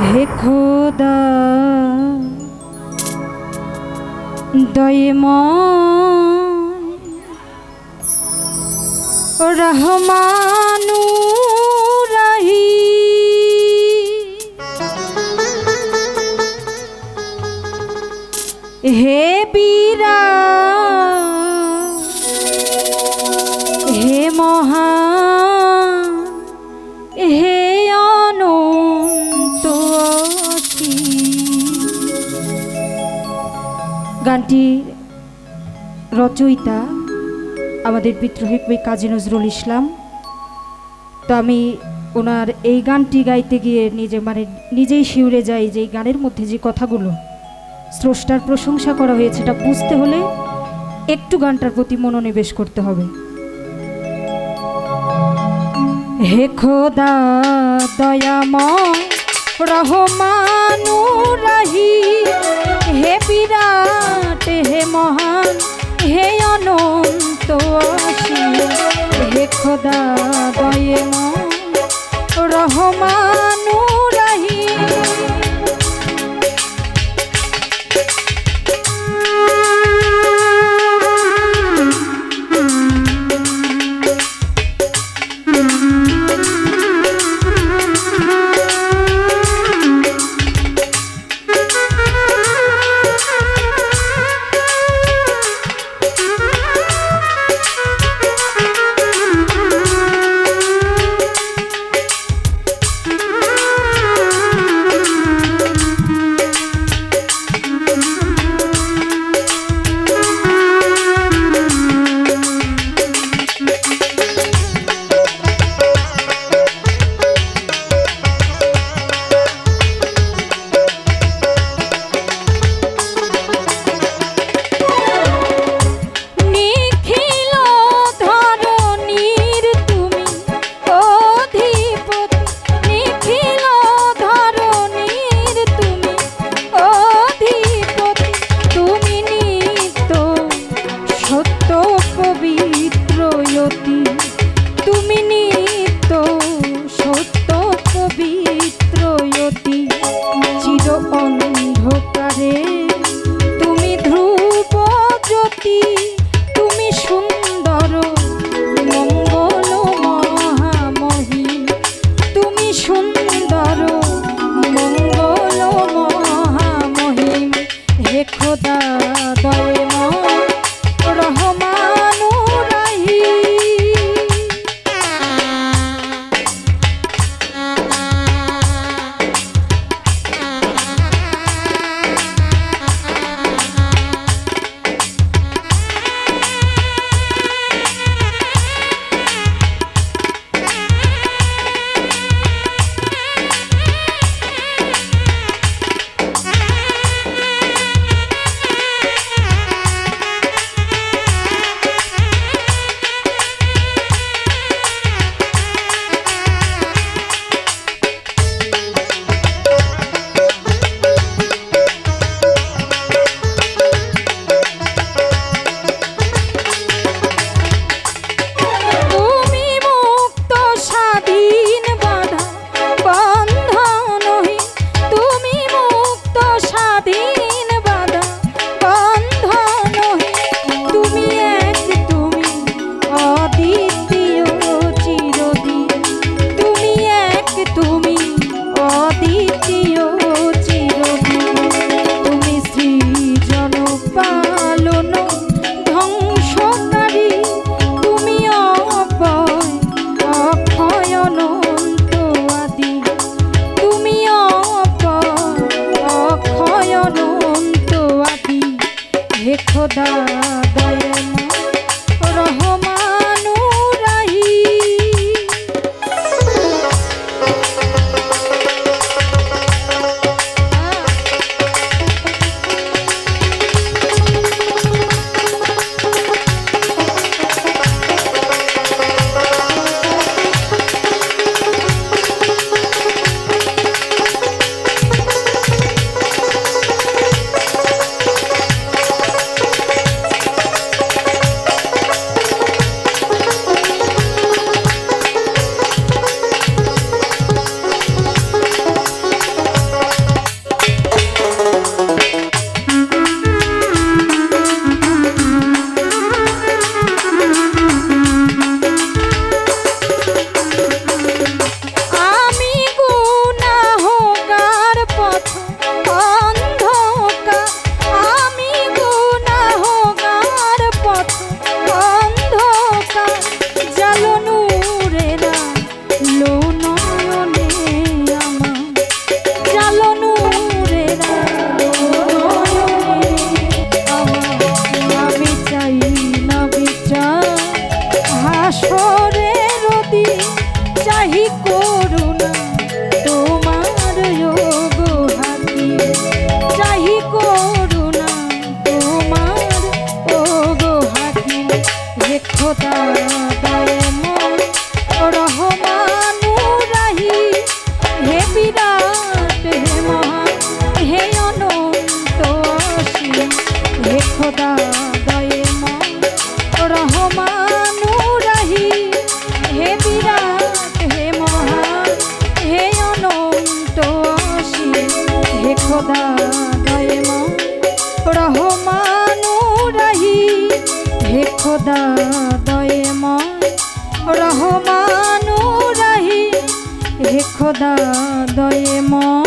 হে খোদা দয়ময় রহমানু রাহি হে বীরা হে মহান হে অনন্ত গানটির রচয়িতা আমাদের বিদ্রোহী কবি কাজী নজরুল ইসলাম। তো আমি ওনার এই গানটি গাইতে গিয়ে নিজেই শিউরে যাই যে এই গানের মধ্যে যে কথাগুলো স্রষ্টার প্রশংসা করা হয়েছে এটা বুঝতে হলে একটু গানটার প্রতি মনোনিবেশ করতে হবে। হে খোদা দয়াময় রহমানু রাহি হে বিরাট হে মহান হে অনন্ত অসীম হে খোদা দয়াময় রহমানু রাহি বিরাট হে মহান হে অনন্ত অসীম হে খোদা দয়াময় রহমান রাহিম হে বিরাট হে মহান হে অনন্ত অসীম হে খোদা দয়াময় রহমান রাহিম হে খোদা দয়াময় রহমান রাহিম হে খোদা দয়াময়।